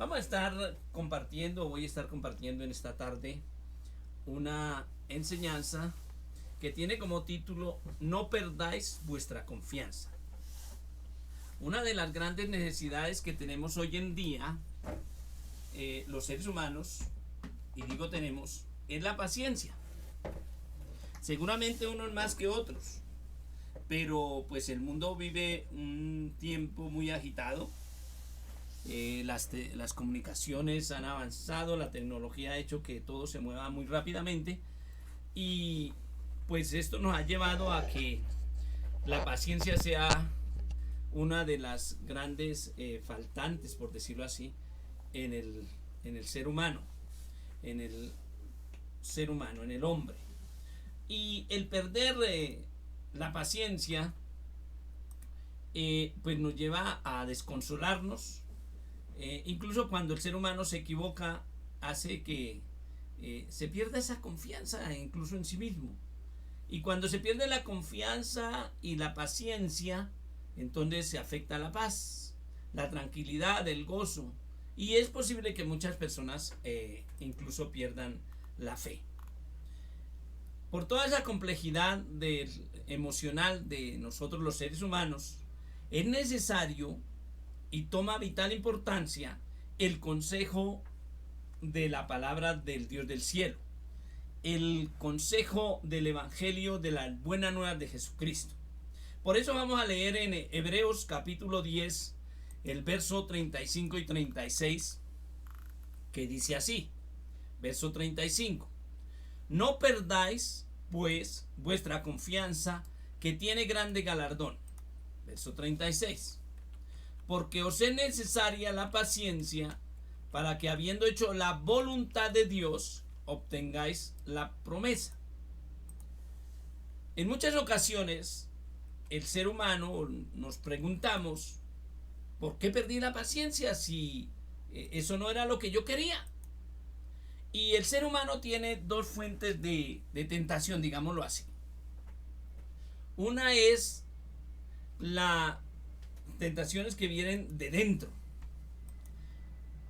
Voy a estar compartiendo en esta tarde una enseñanza que tiene como título No perdáis vuestra confianza. Una de las grandes necesidades que tenemos hoy en día, los seres humanos, y digo tenemos, es la paciencia. Seguramente unos más que otros, pero pues el mundo vive un tiempo muy agitado. Las comunicaciones han avanzado, la tecnología ha hecho que todo se mueva muy rápidamente y pues esto nos ha llevado a que la paciencia sea una de las grandes faltantes, por decirlo así, en el ser humano, en el ser humano, en el hombre. Y el perder la paciencia pues nos lleva a desconsolarnos. Incluso cuando el ser humano se equivoca, hace que se pierda esa confianza incluso en sí mismo. Y cuando se pierde la confianza y la paciencia, entonces se afecta la paz, la tranquilidad, el gozo. Y es posible que muchas personas incluso pierdan la fe. Por toda esa complejidad emocional de nosotros los seres humanos, es necesario y toma vital importancia el consejo de la palabra del Dios del cielo, el consejo del evangelio de la buena nueva de Jesucristo. Por eso vamos a leer en Hebreos capítulo 10 el verso 35 y 36, que dice así, verso 35: no perdáis pues vuestra confianza, que tiene grande galardón. Verso 36: porque os es necesaria la paciencia, para que habiendo hecho la voluntad de Dios, obtengáis la promesa. En muchas ocasiones, el ser humano nos preguntamos, ¿por qué perdí la paciencia si eso no era lo que yo quería? Y el ser humano tiene dos fuentes de tentación, digámoslo así. Una es la tentaciones que vienen de dentro,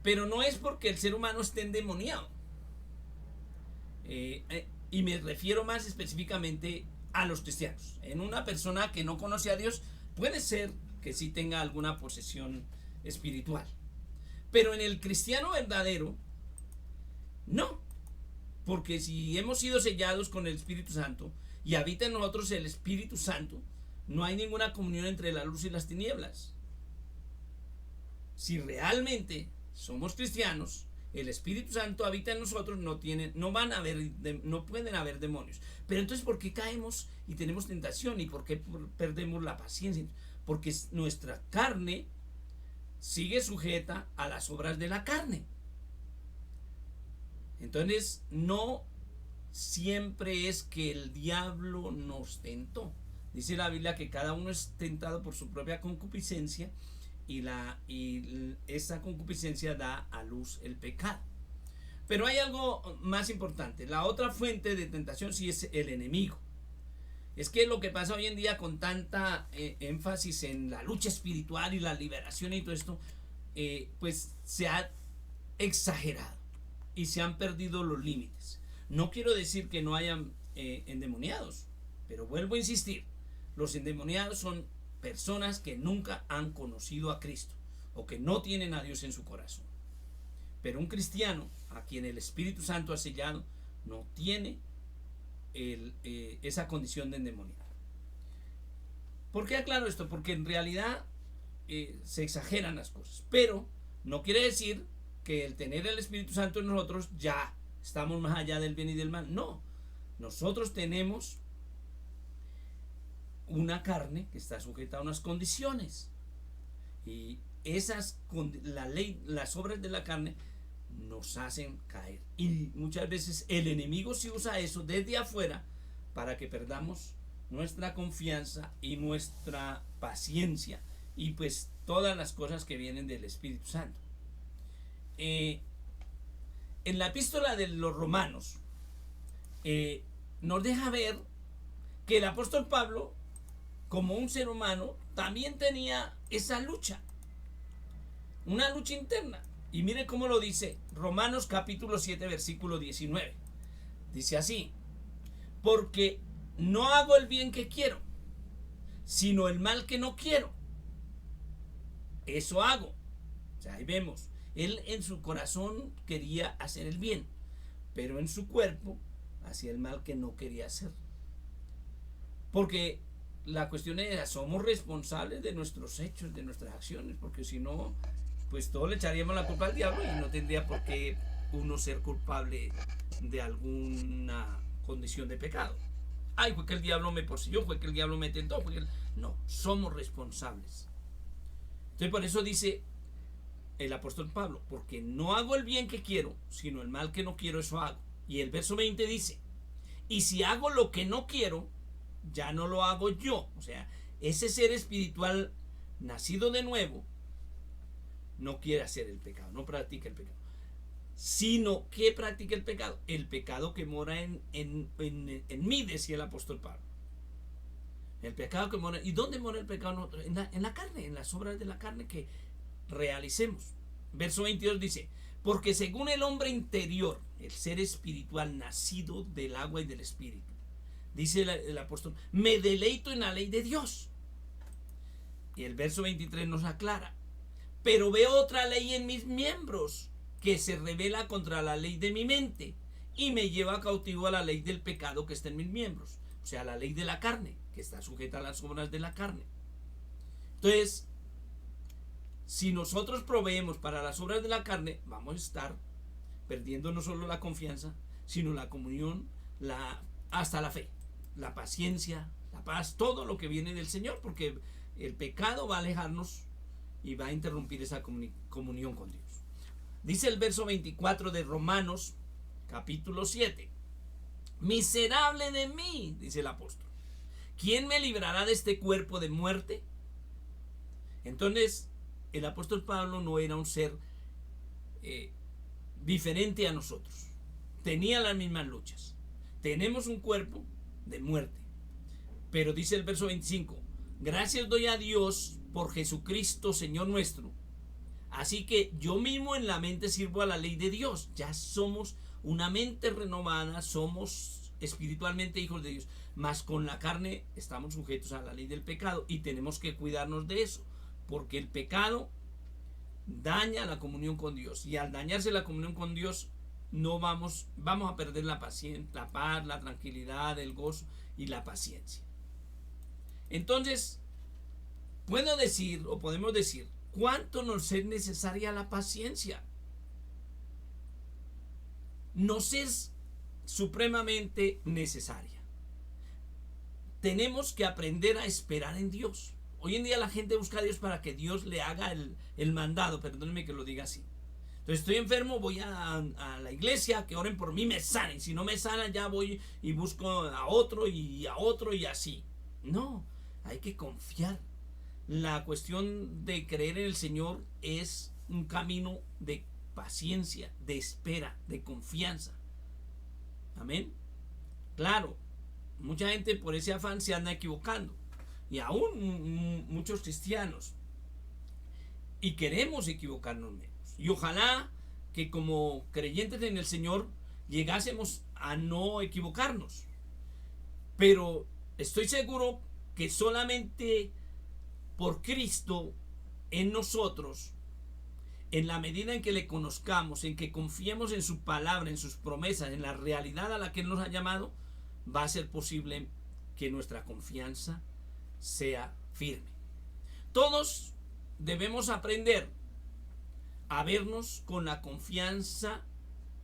pero no es porque el ser humano esté endemoniado, y me refiero más específicamente a los cristianos. En una persona que no conoce a Dios puede ser que sí tenga alguna posesión espiritual, pero en el cristiano verdadero no, porque si hemos sido sellados con el Espíritu Santo y habita en nosotros el Espíritu Santo, no hay ninguna comunión entre la luz y las tinieblas. Si realmente somos cristianos, el Espíritu Santo habita en nosotros, no pueden haber demonios. Pero entonces, ¿por qué caemos y tenemos tentación? ¿Y por qué perdemos la paciencia? Porque nuestra carne sigue sujeta a las obras de la carne. Entonces, no siempre es que el diablo nos tentó. Dice la Biblia que cada uno es tentado por su propia concupiscencia y esa concupiscencia da a luz el pecado. Pero hay algo más importante. La otra fuente de tentación sí es el enemigo. Es que lo que pasa hoy en día con tanta énfasis en la lucha espiritual y la liberación y todo esto, pues se ha exagerado y se han perdido los límites. No quiero decir que no hayan endemoniados, pero vuelvo a insistir. Los endemoniados son personas que nunca han conocido a Cristo o que no tienen a Dios en su corazón. Pero un cristiano a quien el Espíritu Santo ha sellado no tiene esa condición de endemoniado. ¿Por qué aclaro esto? Porque en realidad se exageran las cosas, pero no quiere decir que el tener el Espíritu Santo en nosotros ya estamos más allá del bien y del mal. No, nosotros tenemos una carne que está sujeta a unas condiciones y las obras de la carne nos hacen caer, y muchas veces el enemigo sí usa eso desde afuera para que perdamos nuestra confianza y nuestra paciencia y pues todas las cosas que vienen del Espíritu Santo. En la epístola de los Romanos nos deja ver que el apóstol Pablo, como un ser humano, también tenía esa lucha, una lucha interna. Y mire cómo lo dice Romanos capítulo 7, versículo 19. Dice así: porque no hago el bien que quiero, sino el mal que no quiero. Eso hago. O sea, ahí vemos, él en su corazón quería hacer el bien, pero en su cuerpo hacía el mal que no quería hacer. Porque la cuestión es, somos responsables de nuestros hechos, de nuestras acciones, porque si no, pues todos le echaríamos la culpa al diablo y no tendría por qué uno ser culpable de alguna condición de pecado. Ay, fue que el diablo me poseyó, fue que el diablo me tentó, no, somos responsables. Entonces por eso dice el apóstol Pablo, porque no hago el bien que quiero, sino el mal que no quiero, eso hago. Y el verso 20 dice, y si hago lo que no quiero, ya no lo hago yo. O sea, ese ser espiritual nacido de nuevo no quiere hacer el pecado, no practica el pecado, sino que practica el pecado que mora en mí, decía el apóstol Pablo. El pecado que mora. ¿Y dónde mora el pecado? En la carne, en las obras de la carne que realicemos. Verso 22 dice, porque según el hombre interior, el ser espiritual nacido del agua y del espíritu, dice el apóstol, me deleito en la ley de Dios. Y el verso 23 nos aclara, pero veo otra ley en mis miembros que se revela contra la ley de mi mente y me lleva cautivo a la ley del pecado que está en mis miembros. O sea, la ley de la carne, que está sujeta a las obras de la carne. Entonces, si nosotros proveemos para las obras de la carne, vamos a estar perdiendo no solo la confianza, sino la comunión, hasta la fe, la paciencia, la paz, todo lo que viene del Señor, porque el pecado va a alejarnos y va a interrumpir esa comunión con Dios. Dice el verso 24 de Romanos capítulo 7, miserable de mí, dice el apóstol, ¿quién me librará de este cuerpo de muerte? Entonces, el apóstol Pablo no era un ser diferente a nosotros. Tenía las mismas luchas. Tenemos un cuerpo de muerte. Pero dice el verso 25, gracias doy a Dios por Jesucristo, Señor nuestro. Así que yo mismo en la mente sirvo a la ley de Dios. Ya somos una mente renovada, somos espiritualmente hijos de Dios. Mas con la carne estamos sujetos a la ley del pecado y tenemos que cuidarnos de eso. Porque el pecado daña la comunión con Dios. Y al dañarse la comunión con Dios, vamos a perder la paciencia, la paz, la tranquilidad, el gozo y la paciencia. Entonces, podemos decir, ¿cuánto nos es necesaria la paciencia? Nos es supremamente necesaria. Tenemos que aprender a esperar en Dios. Hoy en día la gente busca a Dios para que Dios le haga el mandado, perdónenme que lo diga así. Entonces estoy enfermo, voy a la iglesia, que oren por mí, me sanen. Si no me sanan, ya voy y busco a otro y así. No, hay que confiar. La cuestión de creer en el Señor es un camino de paciencia, de espera, de confianza. Amén. Claro, mucha gente por ese afán se anda equivocando. Y aún muchos cristianos. Y queremos equivocarnos menos. Y ojalá que como creyentes en el Señor llegásemos a no equivocarnos. Pero estoy seguro que solamente por Cristo en nosotros, en la medida en que le conozcamos, en que confiemos en su palabra, en sus promesas, en la realidad a la que Él nos ha llamado, va a ser posible que nuestra confianza sea firme. Todos debemos aprender a vernos con la confianza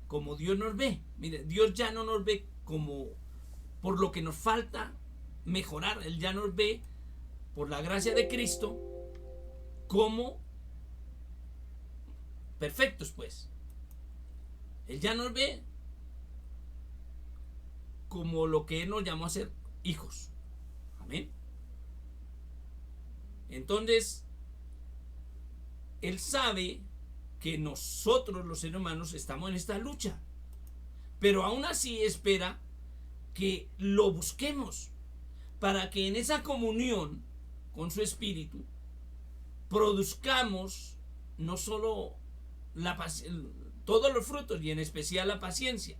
como Dios nos ve. Mire, Dios ya no nos ve como por lo que nos falta mejorar. Él ya nos ve por la gracia de Cristo como perfectos, pues. Él ya nos ve como lo que Él nos llamó a ser hijos. Amén. Entonces, Él sabe que nosotros los seres humanos estamos en esta lucha, pero aún así espera que lo busquemos para que en esa comunión con su espíritu produzcamos no solo todos los frutos y en especial la paciencia.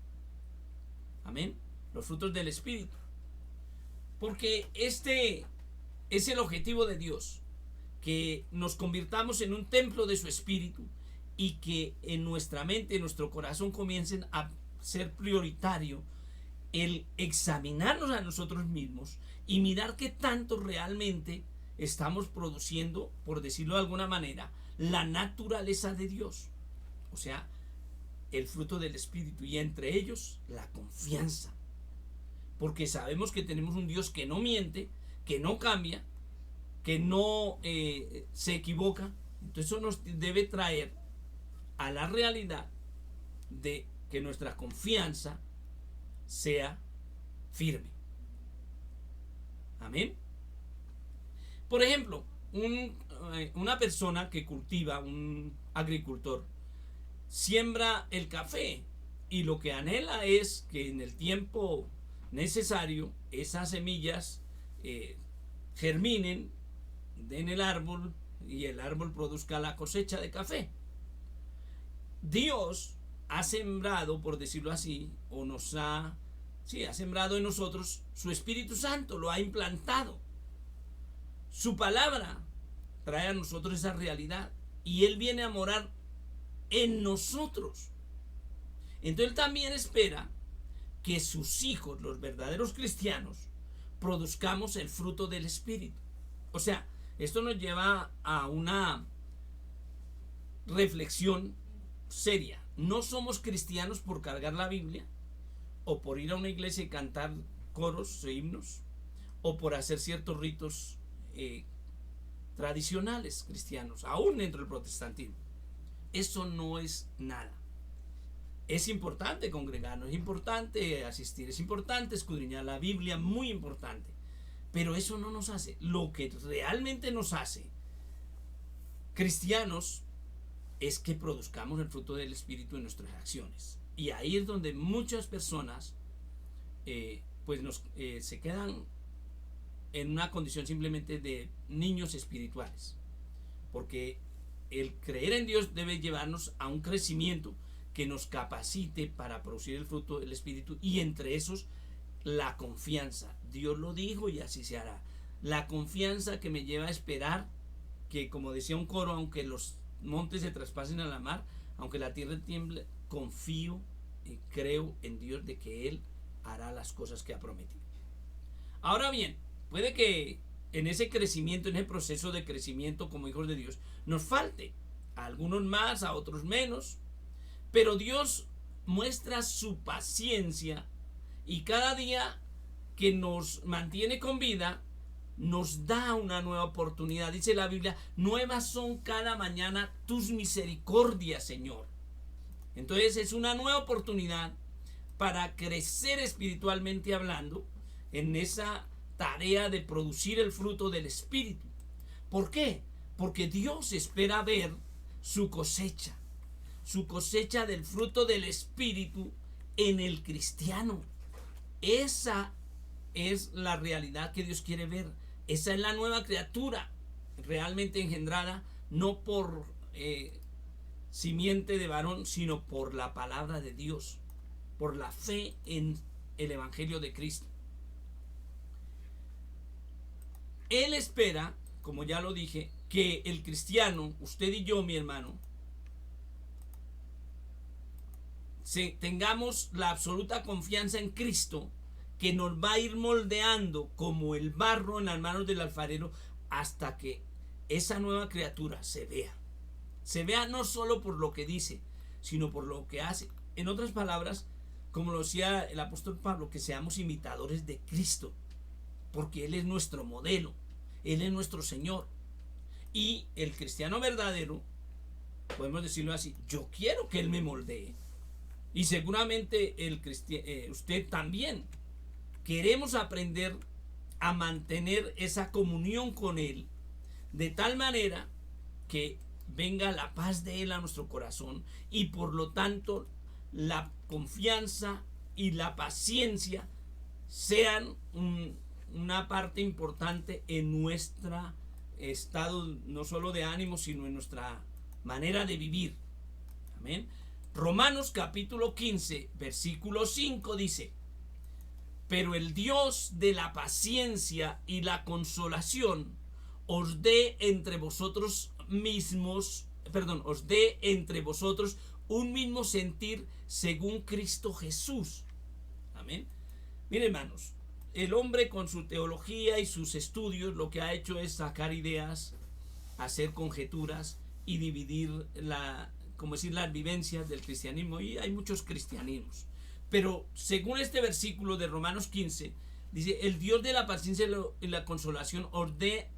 Amén. Los frutos del Espíritu. Porque este es el objetivo de Dios, que nos convirtamos en un templo de su Espíritu y que en nuestra mente, en nuestro corazón comiencen a ser prioritario el examinarnos a nosotros mismos y mirar qué tanto realmente estamos produciendo, por decirlo de alguna manera, la naturaleza de Dios. O sea, el fruto del Espíritu, y entre ellos la confianza. Porque sabemos que tenemos un Dios que no miente, que no cambia, que no se equivoca. Entonces eso nos debe traer a la realidad de que nuestra confianza sea firme. Amén. Por ejemplo, una persona que cultiva, un agricultor, siembra el café y lo que anhela es que en el tiempo necesario esas semillas germinen, den el árbol y el árbol produzca la cosecha de café. Dios ha sembrado, por decirlo así, o ha sembrado en nosotros su Espíritu Santo, lo ha implantado. Su palabra trae a nosotros esa realidad y Él viene a morar en nosotros. Entonces Él también espera que sus hijos, los verdaderos cristianos, produzcamos el fruto del Espíritu. O sea, esto nos lleva a una reflexión seria. No somos cristianos por cargar la Biblia, o por ir a una iglesia y cantar coros e himnos, o por hacer ciertos ritos tradicionales cristianos, aún dentro del protestantismo. Eso no es nada. Es importante congregarnos, es importante asistir, es importante escudriñar la Biblia, muy importante. Pero eso no nos hace. Lo que realmente nos hace cristianos es que produzcamos el fruto del Espíritu en nuestras acciones. Y ahí es donde muchas personas se quedan en una condición simplemente de niños espirituales. Porque el creer en Dios debe llevarnos a un crecimiento que nos capacite para producir el fruto del Espíritu, y entre esos la confianza. Dios lo dijo y así se hará. La confianza que me lleva a esperar que, como decía un coro, aunque los montes se traspasen a la mar, aunque la tierra tiemble, confío y creo en Dios de que Él hará las cosas que ha prometido. Ahora bien, puede que en ese crecimiento, en ese proceso de crecimiento como hijos de Dios, nos falte, a algunos más, a otros menos, pero Dios muestra su paciencia y cada día que nos mantiene con vida nos da una nueva oportunidad. Dice la Biblia: nuevas son cada mañana tus misericordias, Señor. Entonces es una nueva oportunidad para crecer espiritualmente hablando en esa tarea de producir el fruto del Espíritu. ¿Por qué? Porque Dios espera ver su cosecha del fruto del Espíritu en el cristiano. Esa es la realidad que Dios quiere ver. Esa es la nueva criatura realmente engendrada, no por simiente de varón, sino por la palabra de Dios, por la fe en el Evangelio de Cristo. Él espera, como ya lo dije, que el cristiano, usted y yo, mi hermano, tengamos la absoluta confianza en Cristo, que nos va a ir moldeando como el barro en las manos del alfarero hasta que esa nueva criatura se vea no solo por lo que dice, sino por lo que hace. En otras palabras, como lo decía el apóstol Pablo, que seamos imitadores de Cristo, porque Él es nuestro modelo, Él es nuestro Señor. Y el cristiano verdadero, podemos decirlo así, yo quiero que Él me moldee, y seguramente usted también. Queremos aprender a mantener esa comunión con Él, de tal manera que venga la paz de Él a nuestro corazón, y por lo tanto la confianza y la paciencia sean una parte importante en nuestro estado, no solo de ánimo, sino en nuestra manera de vivir. Amén. Romanos capítulo 15, versículo 5 dice: pero el Dios de la paciencia y la consolación os dé entre vosotros un mismo sentir según Cristo Jesús. Amén. Miren, hermanos, el hombre con su teología y sus estudios lo que ha hecho es sacar ideas, hacer conjeturas y dividir las vivencias del cristianismo, y hay muchos cristianismos. Pero según este versículo de Romanos 15, dice: el Dios de la paciencia y la consolación os dé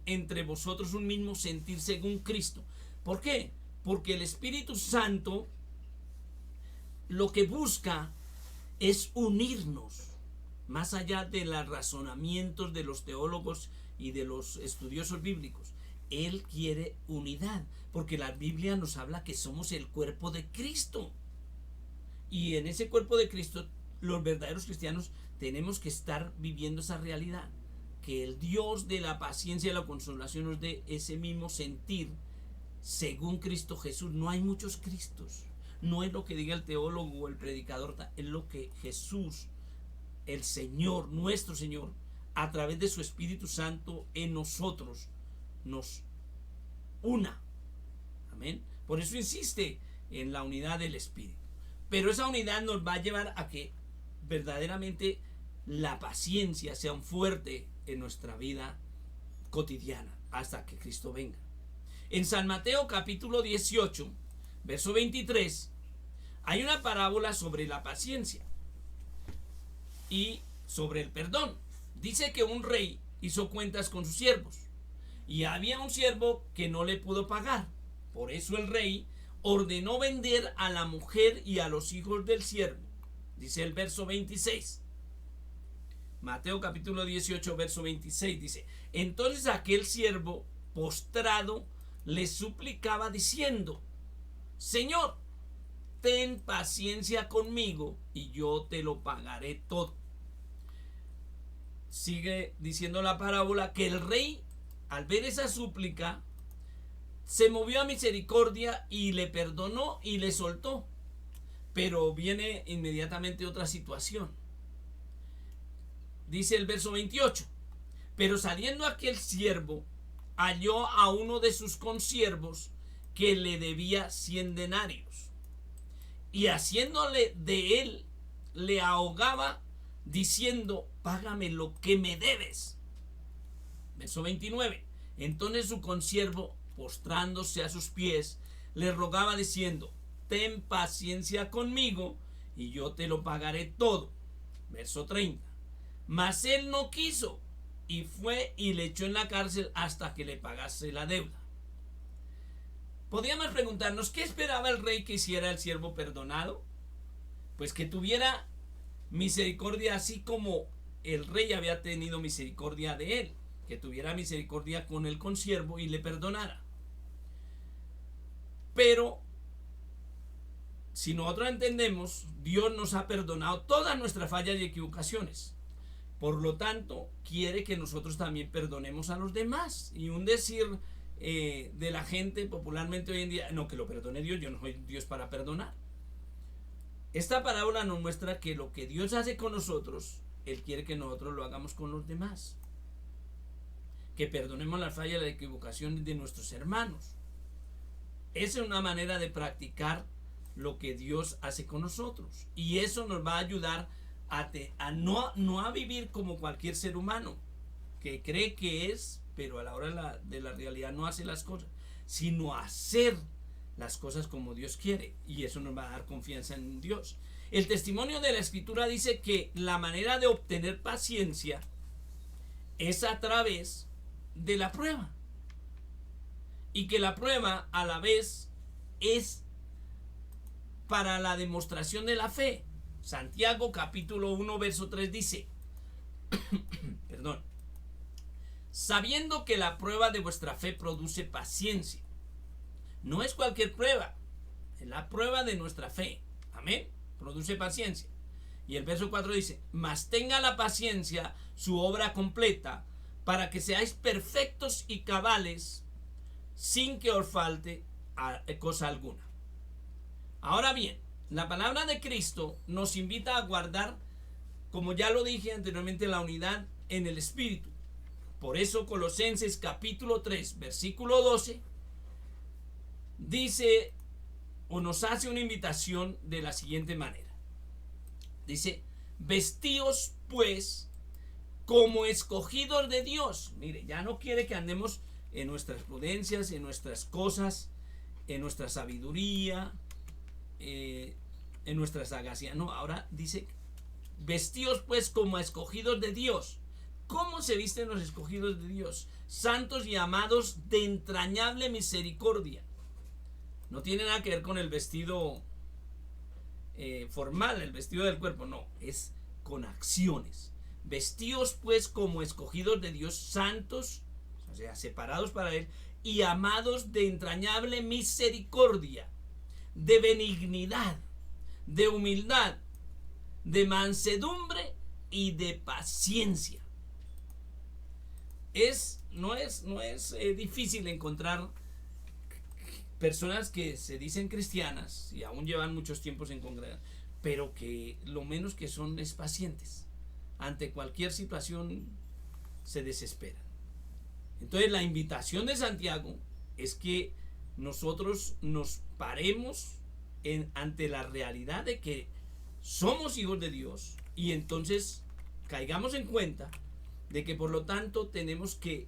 entre vosotros un mismo sentir según Cristo. ¿Por qué? Porque el Espíritu Santo lo que busca es unirnos, más allá de los razonamientos de los teólogos y de los estudiosos bíblicos. Él quiere unidad, porque la Biblia nos habla que somos el cuerpo de Cristo. Y en ese cuerpo de Cristo, los verdaderos cristianos tenemos que estar viviendo esa realidad, que el Dios de la paciencia y la consolación nos dé ese mismo sentir según Cristo Jesús. No hay muchos Cristos, no es lo que diga el teólogo o el predicador, es lo que Jesús, el Señor, nuestro Señor, a través de su Espíritu Santo en nosotros, nos una. Amén. Por eso insiste en la unidad del Espíritu. Pero esa unidad nos va a llevar a que verdaderamente la paciencia sea un fuerte en nuestra vida cotidiana hasta que Cristo venga. En San Mateo capítulo 18, verso 23, hay una parábola sobre la paciencia y sobre el perdón. Dice que un rey hizo cuentas con sus siervos y había un siervo que no le pudo pagar. Por eso el rey ordenó vender a la mujer y a los hijos del siervo. Dice el verso 26. Mateo capítulo 18, verso 26 dice: entonces aquel siervo postrado le suplicaba diciendo: Señor, ten paciencia conmigo y yo te lo pagaré todo. Sigue diciendo la parábola que el rey, al ver esa súplica, se movió a misericordia y le perdonó y le soltó. Pero viene inmediatamente otra situación. Dice el verso 28: pero saliendo aquel siervo, halló a uno de sus consiervos que le debía 100 denarios. Y haciéndole de él, le ahogaba diciendo: págame lo que me debes. Verso 29. Entonces su consiervo, postrándose a sus pies, le rogaba diciendo: ten paciencia conmigo y yo te lo pagaré todo. Verso 30. Mas él no quiso y fue y le echó en la cárcel hasta que le pagase la deuda. Podríamos preguntarnos: ¿qué esperaba el rey que hiciera el siervo perdonado? Pues que tuviera misericordia, así como el rey había tenido misericordia de él, que tuviera misericordia con el consiervo y le perdonara. Pero si nosotros entendemos, Dios nos ha perdonado todas nuestras fallas y equivocaciones. Por lo tanto, quiere que nosotros también perdonemos a los demás. Y un decir de la gente popularmente hoy en día: no, que lo perdone Dios, yo no soy Dios para perdonar. Esta parábola nos muestra que lo que Dios hace con nosotros, Él quiere que nosotros lo hagamos con los demás. Que perdonemos las fallas y las equivocaciones de nuestros hermanos. Esa es una manera de practicar lo que Dios hace con nosotros. Y eso nos va a ayudar a no a vivir como cualquier ser humano que cree que es, pero a la hora de la realidad no hace las cosas, sino a hacer las cosas como Dios quiere. Y eso nos va a dar confianza en Dios. El testimonio de la Escritura dice que la manera de obtener paciencia es a través de la prueba. Y que la prueba a la vez es para la demostración de la fe. Santiago capítulo 1 verso 3 dice perdón: sabiendo que la prueba de vuestra fe produce paciencia. No es cualquier prueba, es la prueba de nuestra fe. Amén. Produce paciencia. Y el verso 4 dice: mas tenga la paciencia su obra completa, para que seáis perfectos y cabales, sin que os falte cosa alguna. Ahora bien, la palabra de Cristo nos invita a guardar, como ya lo dije anteriormente, la unidad en el Espíritu. Por eso Colosenses capítulo 3, versículo 12, dice o nos hace una invitación de la siguiente manera. Dice, vestíos pues como escogidos de Dios. Mire, ya no quiere que andemos en nuestras prudencias, en nuestras cosas, en nuestra sabiduría, en nuestra sagacidad. No, ahora dice, vestíos pues como escogidos de Dios. ¿Cómo se visten los escogidos de Dios? Santos y amados de entrañable misericordia. No tiene nada que ver con el vestido formal, el vestido del cuerpo, no, es con acciones. Vestíos pues como escogidos de Dios, santos, o sea, separados para Él, y amados de entrañable misericordia, de benignidad, de humildad, de mansedumbre y de paciencia. No es difícil encontrar personas que se dicen cristianas y aún llevan muchos tiempos en congregar, pero que lo menos que son es pacientes. Ante cualquier situación se desesperan. Entonces la invitación de Santiago es que nosotros nos paremos ante la realidad de que somos hijos de Dios y entonces caigamos en cuenta de que por lo tanto tenemos que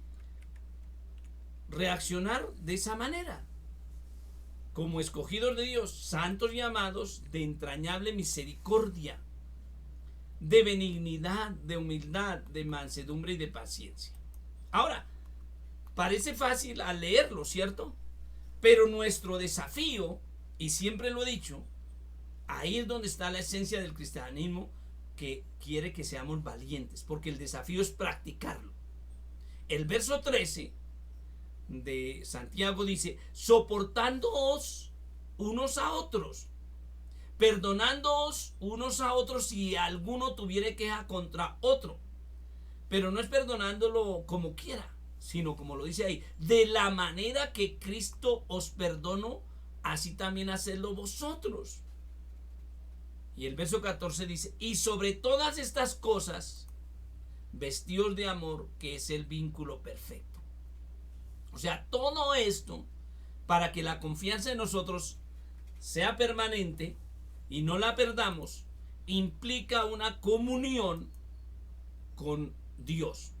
reaccionar de esa manera, como escogidos de Dios, santos y amados de entrañable misericordia, de benignidad, de humildad, de mansedumbre y de paciencia. Ahora, parece fácil al leerlo, ¿cierto? Pero nuestro desafío, y siempre lo he dicho, ahí es donde está la esencia del cristianismo, que quiere que seamos valientes, porque el desafío es practicarlo. El verso 13 de Santiago dice, soportándoos unos a otros, perdonándoos unos a otros si alguno tuviere queja contra otro, pero no es perdonándolo como quiera, sino como lo dice ahí, de la manera que Cristo os perdonó, así también hacedlo vosotros. Y el verso 14 dice, y sobre todas estas cosas, vestíos de amor, que es el vínculo perfecto. O sea, todo esto, para que la confianza en nosotros sea permanente y no la perdamos, implica una comunión con Dios.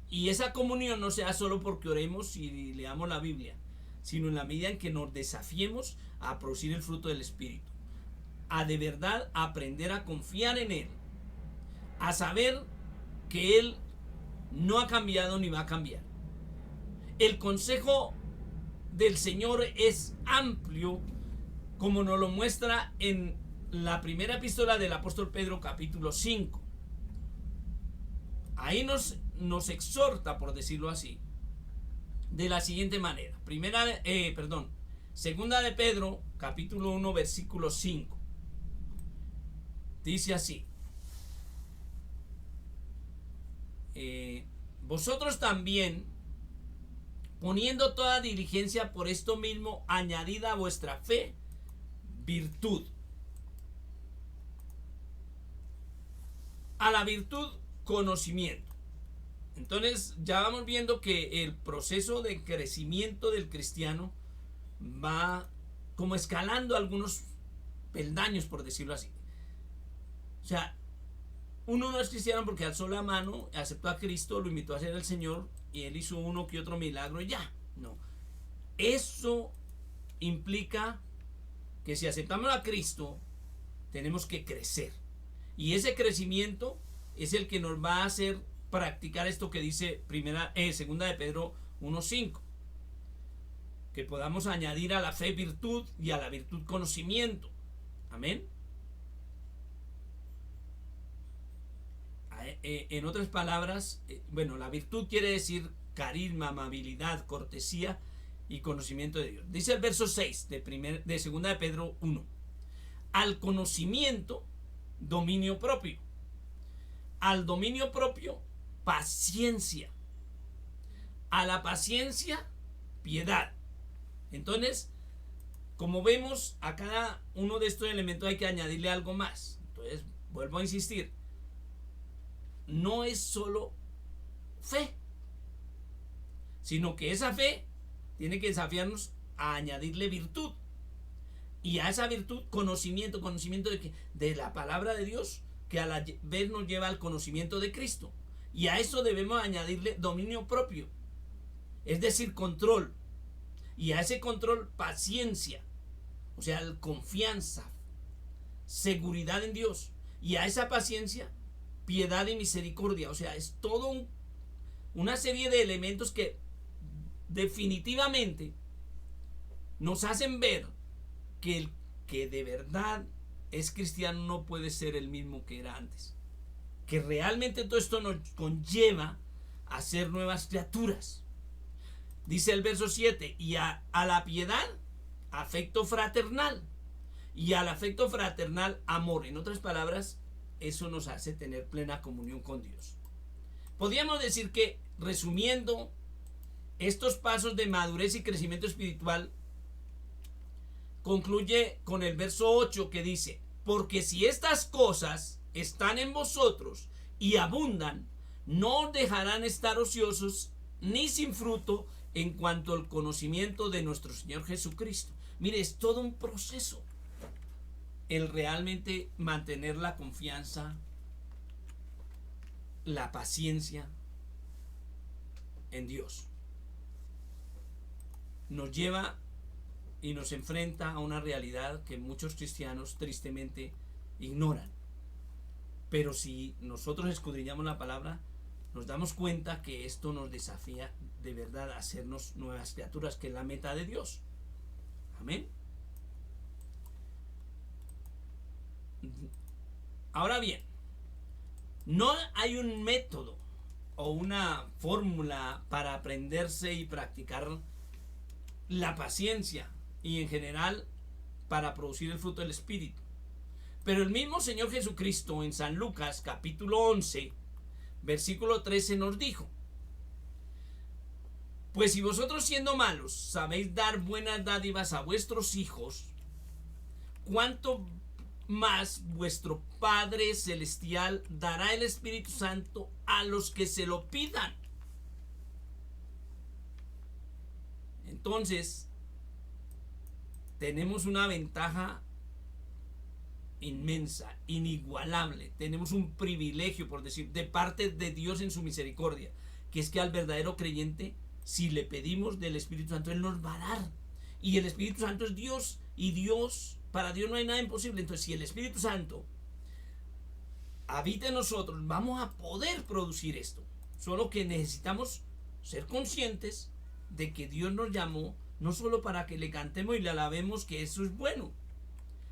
Y esa comunión no sea solo porque oremos y leamos la Biblia, sino en la medida en que nos desafiemos a producir el fruto del Espíritu, a de verdad aprender a confiar en Él, a saber que Él no ha cambiado ni va a cambiar. El consejo del Señor es amplio, como nos lo muestra en la primera epístola del apóstol Pedro, capítulo 5. Ahí nos exhorta, por decirlo así, de la siguiente manera. Segunda de Pedro, capítulo 1, versículo 5. Dice así, vosotros también, poniendo toda diligencia por esto mismo, añadida a vuestra fe, virtud. A la virtud, conocimiento. Entonces ya vamos viendo que el proceso de crecimiento del cristiano va como escalando algunos peldaños, por decirlo así. O sea, uno no es cristiano porque alzó la mano, aceptó a Cristo, lo invitó a ser el Señor y Él hizo uno que otro milagro y ya. No. Eso implica que si aceptamos a Cristo, tenemos que crecer. Y ese crecimiento es el que nos va a hacer practicar esto que dice segunda de Pedro 1:5. Que podamos añadir a la fe virtud y a la virtud conocimiento. Amén. En otras palabras, la virtud quiere decir carisma, amabilidad, cortesía y conocimiento de Dios. Dice el verso 6 de segunda de Pedro 1. Al conocimiento, dominio propio. Al dominio propio, paciencia. A la paciencia, piedad. Entonces, Como vemos, a cada uno de estos elementos hay que añadirle algo más. Entonces, vuelvo a insistir, no es solo fe, sino que esa fe tiene que desafiarnos a añadirle virtud. Y a esa virtud, conocimiento de la palabra de Dios, que a la vez nos lleva al conocimiento de Cristo. Y a eso debemos añadirle dominio propio, es decir, control. Y a ese control, paciencia, o sea, confianza, seguridad en Dios. Y a esa paciencia, piedad y misericordia. O sea, es todo una serie de elementos que definitivamente nos hacen ver que el que de verdad es cristiano no puede ser el mismo que era antes. Que realmente todo esto nos conlleva a ser nuevas criaturas. Dice el verso 7, y a la piedad, afecto fraternal. Y al afecto fraternal, amor. En otras palabras, eso nos hace tener plena comunión con Dios. Podríamos decir que, resumiendo, estos pasos de madurez y crecimiento espiritual concluye con el verso 8 que dice, porque si estas cosas están en vosotros y abundan, no os dejarán estar ociosos ni sin fruto en cuanto al conocimiento de nuestro Señor Jesucristo. Mire, es todo un proceso el realmente mantener la confianza, la paciencia en Dios. Nos lleva y nos enfrenta a una realidad que muchos cristianos tristemente ignoran. Pero si nosotros escudriñamos la palabra, nos damos cuenta que esto nos desafía de verdad a hacernos nuevas criaturas, que es la meta de Dios. Amén. Ahora bien, no hay un método o una fórmula para aprenderse y practicar la paciencia y en general para producir el fruto del Espíritu. Pero el mismo Señor Jesucristo en San Lucas capítulo 11 versículo 13 nos dijo, pues si vosotros siendo malos sabéis dar buenas dádivas a vuestros hijos, ¿cuánto más vuestro Padre Celestial dará el Espíritu Santo a los que se lo pidan? Entonces, tenemos una ventaja inmensa, inigualable. Tenemos un privilegio, por decir, de parte de Dios en su misericordia, que es que al verdadero creyente, si le pedimos del Espíritu Santo, Él nos va a dar. Y el Espíritu Santo es Dios, y para Dios no hay nada imposible. Entonces, si el Espíritu Santo habita en nosotros, vamos a poder producir esto. Solo que necesitamos ser conscientes de que Dios nos llamó no solo para que le cantemos y le alabemos, que eso es bueno,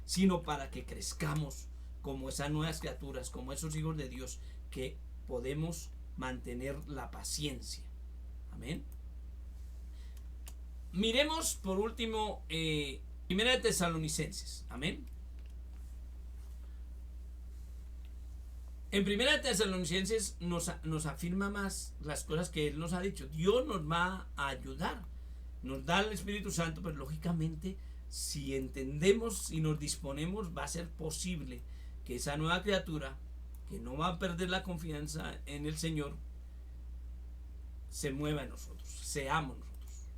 sino para que crezcamos como esas nuevas criaturas, como esos hijos de Dios, que podemos mantener la paciencia. Amén. Miremos por último Primera de Tesalonicenses. Amén. En Primera de Tesalonicenses nos afirma más las cosas que Él nos ha dicho. Dios nos va a ayudar, nos da el Espíritu Santo, pero lógicamente si entendemos y nos disponemos, va a ser posible que esa nueva criatura, que no va a perder la confianza en el Señor, se mueva en nosotros, seamos nosotros.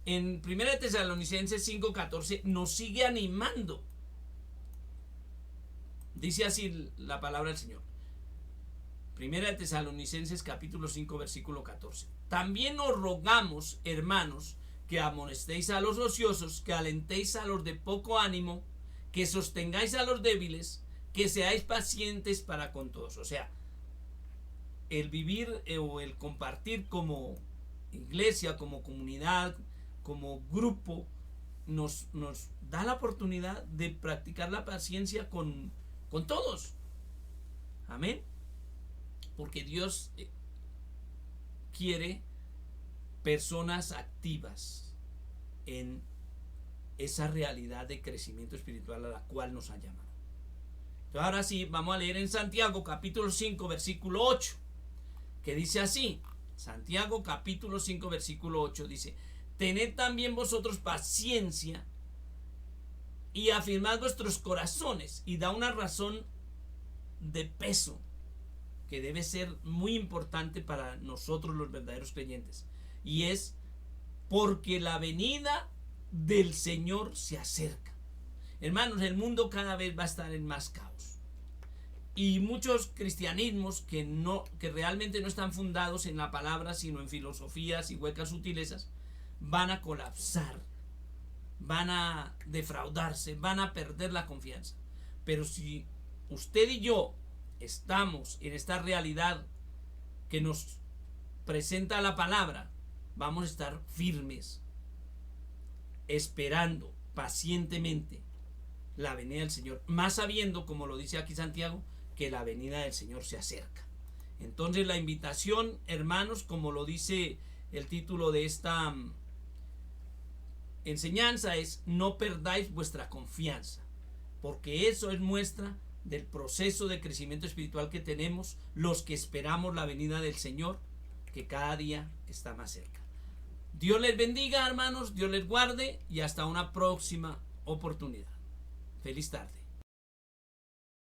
En 1 Tesalonicenses 5:14 nos sigue animando. Dice así la palabra del Señor. 1 Tesalonicenses capítulo 5 versículo 14. También os rogamos, hermanos, que amonestéis a los ociosos, que alentéis a los de poco ánimo, que sostengáis a los débiles, que seáis pacientes para con todos. O sea, el vivir o el compartir como iglesia, como comunidad, como grupo, nos da la oportunidad de practicar la paciencia con todos. Amén. Porque Dios quiere personas activas en esa realidad de crecimiento espiritual a la cual nos ha llamado. Entonces ahora sí, vamos a leer en Santiago capítulo 5 versículo 8, que dice así. Santiago capítulo 5 versículo 8 dice: tened también vosotros paciencia y afirmad vuestros corazones, y da una razón de peso que debe ser muy importante para nosotros los verdaderos creyentes, y es porque la venida del Señor se acerca. Hermanos, el mundo cada vez va a estar en más caos, y muchos cristianismos que realmente no están fundados en la palabra, sino en filosofías y huecas sutilezas, van a colapsar, van a defraudarse, van a perder la confianza. Pero si usted y yo estamos en esta realidad que nos presenta la palabra, vamos a estar firmes, esperando pacientemente la venida del Señor, más sabiendo, como lo dice aquí Santiago, que la venida del Señor se acerca. Entonces la invitación, hermanos, como lo dice el título de esta enseñanza, es: no perdáis vuestra confianza, porque eso es muestra del proceso de crecimiento espiritual que tenemos los que esperamos la venida del Señor, que cada día está más cerca. Dios les bendiga, hermanos, Dios les guarde, y hasta una próxima oportunidad. Feliz tarde.